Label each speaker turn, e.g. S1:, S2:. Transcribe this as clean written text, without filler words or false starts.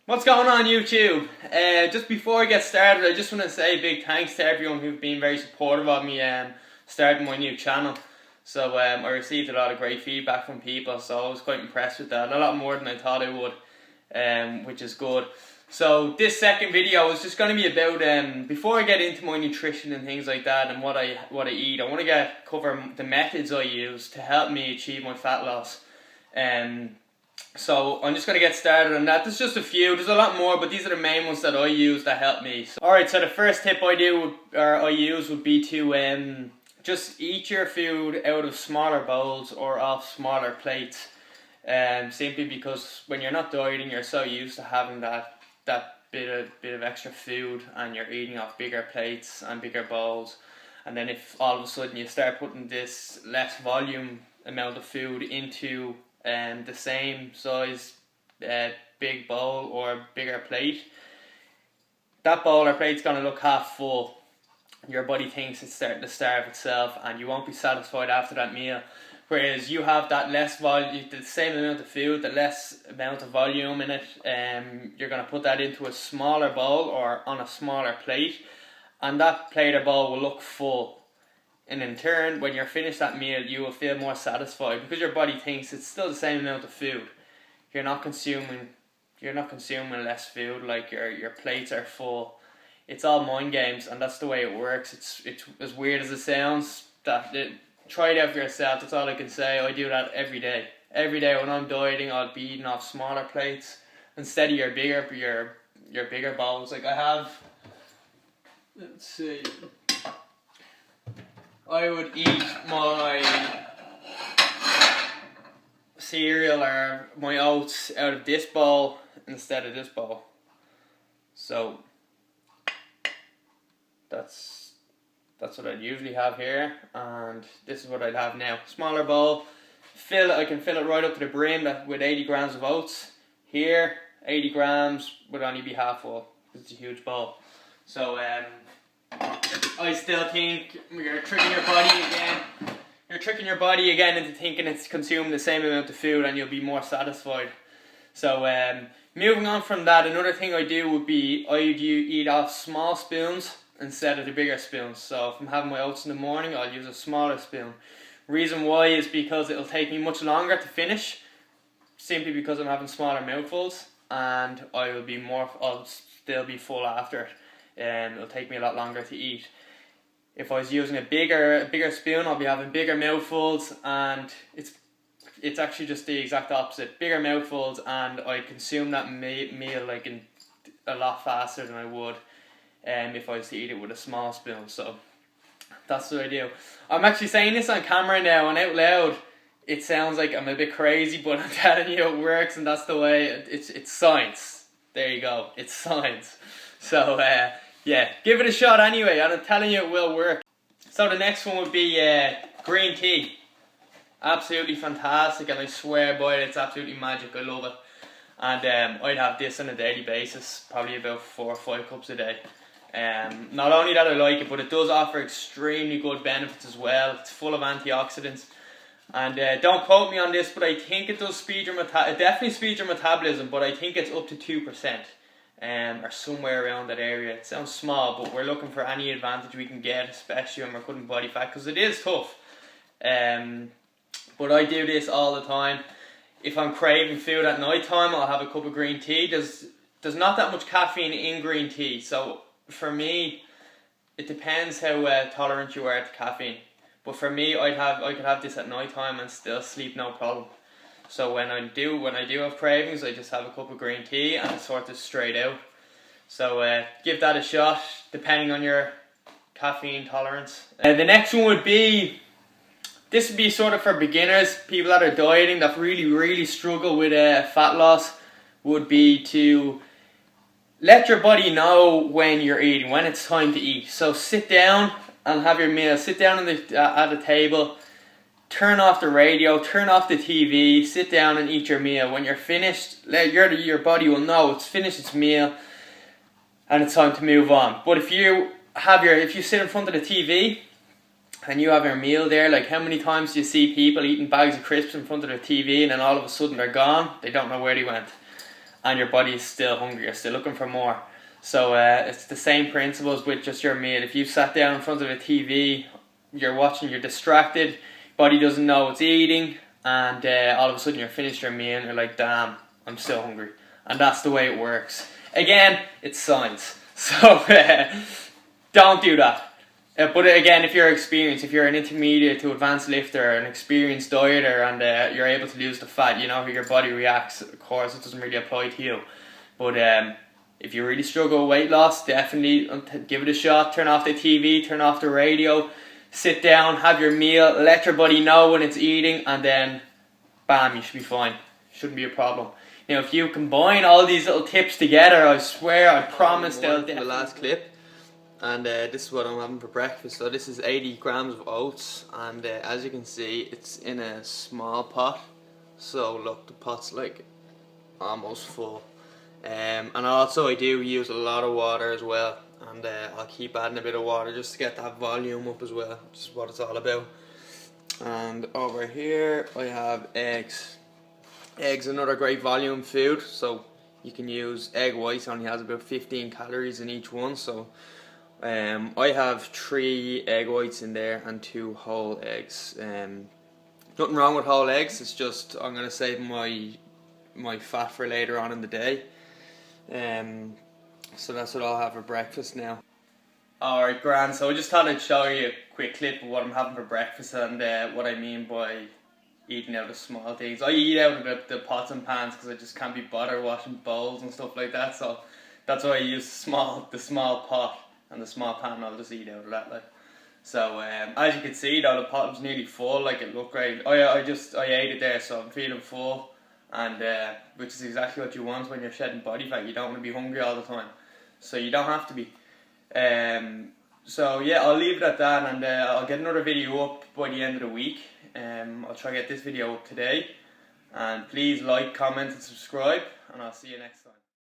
S1: What's going on YouTube? Just before I get started, I just want to say a big thanks to everyone who've been very supportive of me starting my new channel. So I received a lot of great feedback from people, so I was quite impressed with that. A lot more than I thought I would, which is good. So this second video is just going to be about, before I get into my nutrition and things like that and what I eat, I want to cover the methods I use to help me achieve my fat loss. So I'm just going to get started on that. There's just a few, there's a lot more, but these are the main ones that I use that help me. Alright, so the first tip I use would be to just eat your food out of smaller bowls or off smaller plates. Simply because when you're not dieting, you're so used to having that bit of extra food, and you're eating off bigger plates and bigger bowls. And then if all of a sudden you start putting this less volume amount of food into the same size big bowl or bigger plate, that bowl or plate's going to look half full. Your body thinks it's starting to starve itself, and you won't be satisfied after that meal. Whereas you have that less volume, the same amount of food, the less amount of volume in it, you're going to put that into a smaller bowl or on a smaller plate, and that plate or bowl will look full. And in turn, when you're finished that meal, you will feel more satisfied because your body thinks it's still the same amount of food. You're not consuming less food, like your plates are full. It's all mind games, and that's the way it works. It's as weird as it sounds. Try it out for yourself. That's all I can say. I do that every day. Every day when I'm dieting, I'll be eating off smaller plates instead of your bigger bowls. Like I have. Let's see. I would eat my cereal or my oats out of this bowl instead of this bowl. So that's what I'd usually have here, and this is what I'd have now. Smaller bowl. I can fill it right up to the brim with 80 grams of oats. Here, 80 grams would only be half full because it's a huge bowl. So I still think you're tricking your body again. You're tricking your body again into thinking it's consuming the same amount of food, and you'll be more satisfied. So moving on from that, another thing I do would be I'd eat off small spoons instead of the bigger spoons. So if I'm having my oats in the morning, I'll use a smaller spoon. Reason why is because it'll take me much longer to finish, simply because I'm having smaller mouthfuls, and I'll still be full after it. It'll take me a lot longer to eat. If I was using a bigger spoon, I'll be having bigger mouthfuls, and it's actually just the exact opposite. Bigger mouthfuls, and I consume that meal like a lot faster than I would if I was to eat it with a small spoon. So that's what I do. I'm actually saying this on camera now and out loud. It sounds like I'm a bit crazy, but I'm telling you it works, and that's the way. It's science. There you go. It's science. So yeah, give it a shot anyway, and I'm telling you it will work. So the next one would be green tea. Absolutely fantastic, and I swear by it, it's absolutely magic. I love it. And I'd have this on a daily basis, probably about 4 or 5 cups a day. Not only that I like it, but it does offer extremely good benefits as well. It's full of antioxidants. And don't quote me on this, but I think it does speed your it definitely speeds your metabolism, but I think it's up to 2%. Or somewhere around that area. It sounds small, but we're looking for any advantage we can get, especially when we're cutting body fat, because it is tough. But I do this all the time. If I'm craving food at night time, I'll have a cup of green tea. There's not that much caffeine in green tea, so for me, it depends how tolerant you are to caffeine. But for me, I could have this at night time and still sleep no problem. So when I do have cravings, I just have a cup of green tea and it sorts it straight out. So give that a shot, depending on your caffeine tolerance. The next one would be, this would be sort of for beginners, people that are dieting, that really struggle with fat loss, would be to let your body know when you're eating, when it's time to eat. So sit down and have your meal. Sit down at the table. Turn off the radio, turn off the TV, sit down and eat your meal. When you're finished, your body will know it's finished its meal and it's time to move on. But if you sit in front of the TV and you have your meal there, like how many times do you see people eating bags of crisps in front of their TV and then all of a sudden they're gone? They don't know where they went. and your body is still hungry, you're still looking for more. So it's the same principles with just your meal. If you sat down in front of a TV, you're watching, you're distracted, body doesn't know it's eating, and all of a sudden you're finished your meal and you're like, damn, I'm still hungry. And that's the way it works. Again, it's science. So don't do that. But again, if you're experienced, if you're an intermediate to advanced lifter, an experienced dieter, and you're able to lose the fat, you know how your body reacts. Of course, it doesn't really apply to you. But if you really struggle with weight loss, definitely give it a shot. Turn off the TV, turn off the radio, sit down, have your meal, let your body know when it's eating, and then bam, you should be fine. Shouldn't be a problem. Now, if you combine all these little tips together, I swear, I promise they'll definitely... The last clip. And this is what I'm having for breakfast. So this is 80 grams of oats, and as you can see, it's in a small pot. So look, the pot's like almost full. And also I do use a lot of water as well, and I'll keep adding a bit of water just to get that volume up as well, which is what it's all about. And over here I have eggs. Eggs, another great volume food, so you can use egg whites. Only has about 15 calories in each one, so I have 3 egg whites in there and 2 whole eggs. Nothing wrong with whole eggs, it's just I'm going to save my fat for later on in the day. So that's what I'll have for breakfast now. Alright, grand, so I just thought I'd show you a quick clip of what I'm having for breakfast and what I mean by eating out of small things. I eat out of the pots and pans because I just can't be bothered washing bowls and stuff like that, so that's why I use the small pot and the small pan. I'll just eat out of that, like. So as you can see though, the pot was nearly full, like it looked great. I ate it there, so I'm feeling full, and which is exactly what you want when you're shedding body fat. You don't want to be hungry all the time, so you don't have to be. So yeah, I'll leave it at that, and I'll get another video up by the end of the week. I'll try to get this video up today, and please like, comment and subscribe, and I'll see you next time.